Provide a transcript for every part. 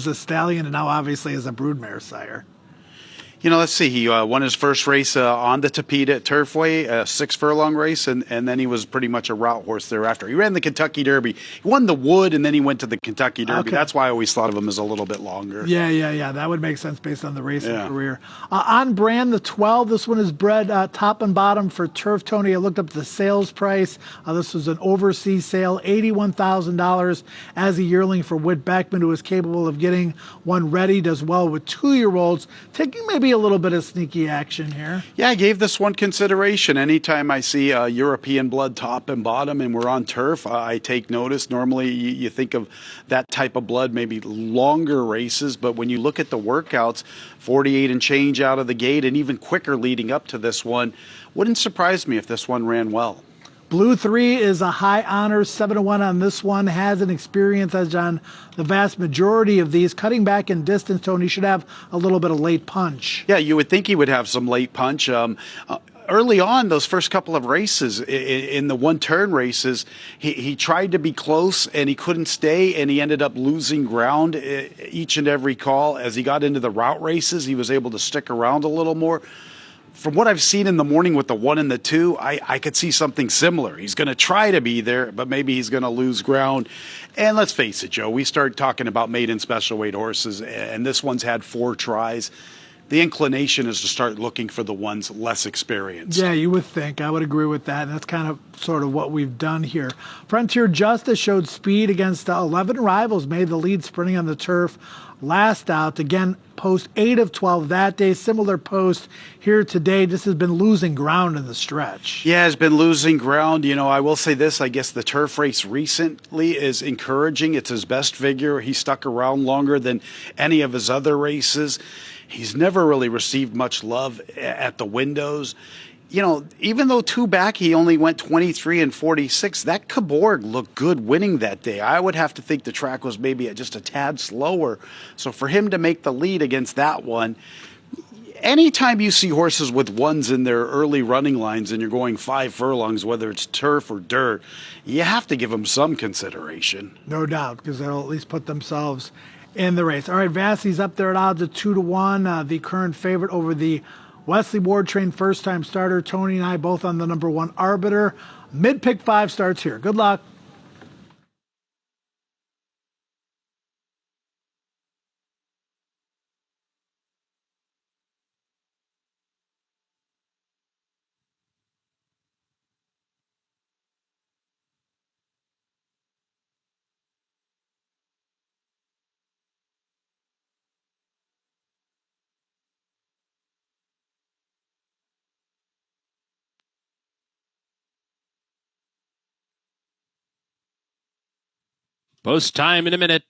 a stallion and now obviously is a broodmare sire. Let's see. He won his first race on the Tapeta at Turfway, a 6 furlong race, and then he was pretty much a route horse thereafter. He ran the Kentucky Derby. He won the Wood, and then he went to the Kentucky Derby. Okay. That's why I always thought of him as a little bit longer. Yeah. That would make sense based on the racing career. On brand, the 12. This one is bred top and bottom for Turf Tony. I looked up the sales price. This was an overseas sale, $81,000 as a yearling for Whit Beckman, who is capable of getting one ready. Does well with 2-year-olds, taking maybe a little bit of sneaky action here. Yeah, I gave this one consideration. Anytime I see European blood top and bottom and we're on turf, I take notice. Normally you think of that type of blood, maybe longer races, but when you look at the workouts, 48 and change out of the gate and even quicker leading up to this one, wouldn't surprise me if this one ran well. Blue 3 is a high honor, 7-1 on this one, has an experience edge on the vast majority of these. Cutting back in distance, Tony should have a little bit of late punch. Yeah, you would think he would have some late punch. Early on, those first couple of races, in the one-turn races, he tried to be close and he couldn't stay, and he ended up losing ground each and every call. As he got into the route races, he was able to stick around a little more. From what I've seen in the morning with the 1 and the 2, I could see something similar. He's going to try to be there, but maybe he's going to lose ground. And let's face it, Joe, we start talking about maiden special weight horses, and this one's had 4 tries. The inclination is to start looking for the ones less experienced. Yeah, you would think. I would agree with that. And that's kind of sort of what we've done here. Frontier Justice showed speed against 11 rivals, made the lead sprinting on the turf last out. Again, post 8 of 12 that day. Similar post here today. This has been losing ground in the stretch. Yeah, has been losing ground. I will say this. I guess the turf race recently is encouraging. It's his best figure. He stuck around longer than any of his other races. He's never really received much love at the windows. Even though 2 back, he only went 23 and 46. That Caborg looked good winning that day. I would have to think the track was maybe just a tad slower. So for him to make the lead against that one, anytime you see horses with ones in their early running lines and you're going 5 furlongs, whether it's turf or dirt, you have to give them some consideration. No doubt, because they'll at least put themselves in the race. All right, Vassey's up there at odds of 2-1, the current favorite over the Wesley Ward trained first-time starter. Tony and I both on the number 1 Arbiter. Mid-pick 5 starts here. Good luck. Post time in a minute.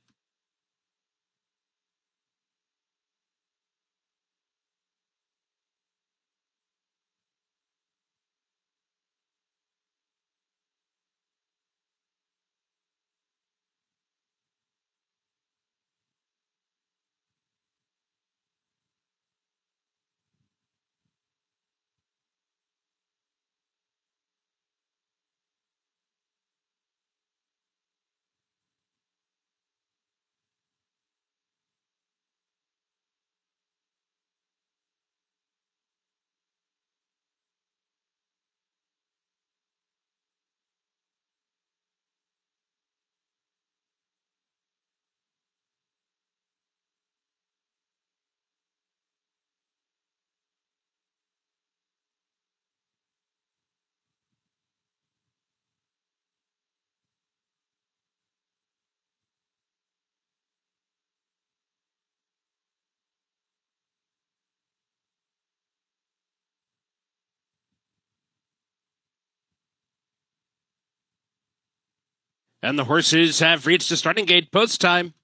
And the horses have reached the starting gate post time.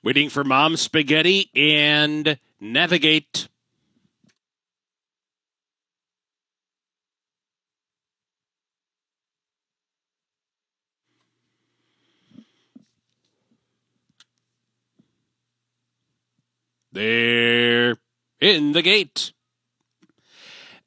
Waiting for Mom Spaghetti and Navigate. They're in the gate.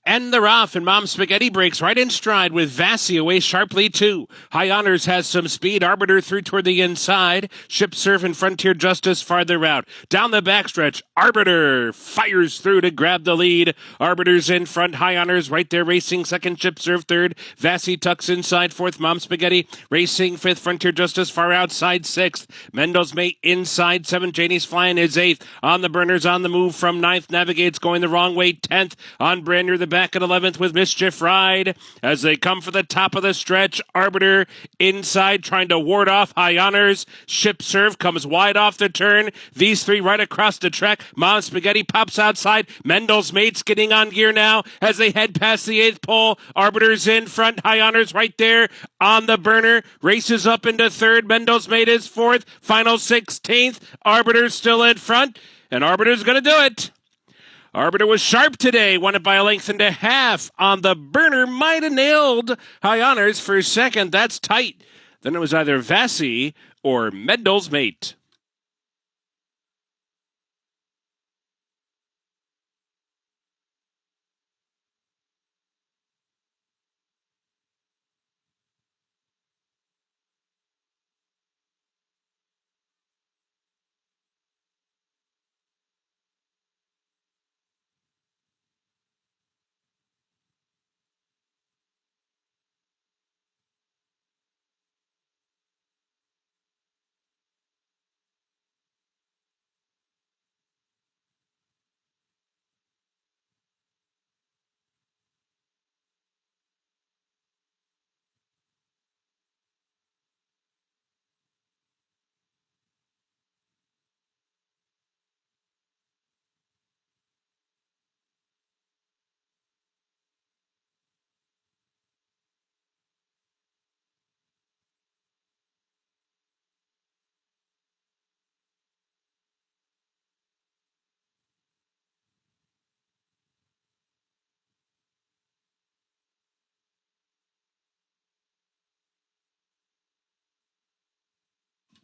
And they're off, and Mom Spaghetti breaks right in stride with Vassy away sharply, too. High Honors has some speed. Arbiter through toward the inside. Ship Surf and Frontier Justice farther out. Down the backstretch, Arbiter fires through to grab the lead. Arbiter's in front. High Honors right there racing second. Ship Surf third. Vassy tucks inside fourth. Mom Spaghetti racing fifth. Frontier Justice far outside sixth. Mendel's mate inside seventh. Janie's flying his eighth. On the burners on the move from ninth. Navigate's going the wrong way 10th. On Brander the back at 11th with Mischief Ride as they come for the top of the stretch. Arbiter inside trying to ward off High Honors. Ship Serve comes wide off the turn. These three right across the track. Mom Spaghetti pops outside. Mendel's mates getting on gear now as they head past the 8th pole. Arbiter's in front. High Honors right there on the burner. Races up into third. Mendel's mate is fourth. Final 16th. Arbiter's still in front. And Arbiter's going to do it. Arbiter was sharp today, won it by a length and a half on the burner. Might have nailed High Honors for second. That's tight. Then it was either Vassy or Mendel's mate.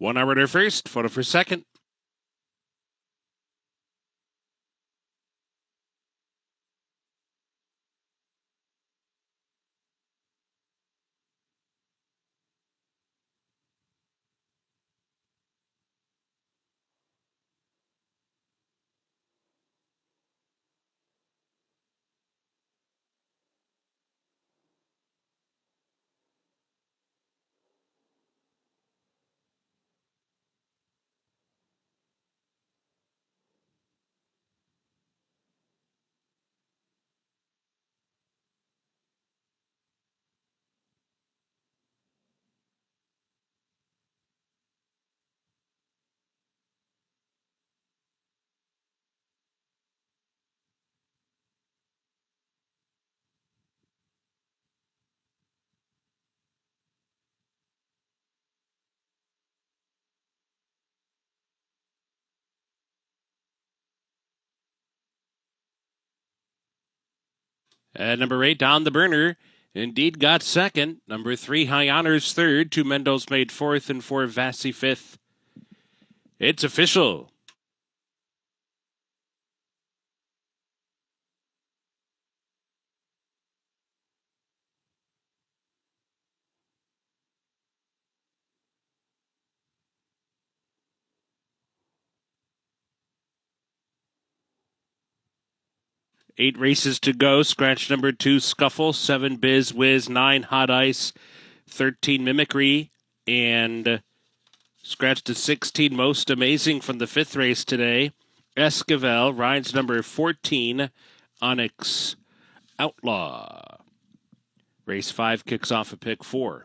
One Arbiter first, photo for second. And number 8 down the burner. Indeed got second. Number 3, High Honors third. 2 Mendel's made fourth and 4 Vassy fifth. It's official. Eight races to go. Scratch number 2, Scuffle. 7, Biz Wiz. 9, Hot Ice. 13, Mimicry. And scratch to 16, Most Amazing from the 5th race today. Esquivel rides number 14, Onyx Outlaw. Race 5 kicks off at pick 4.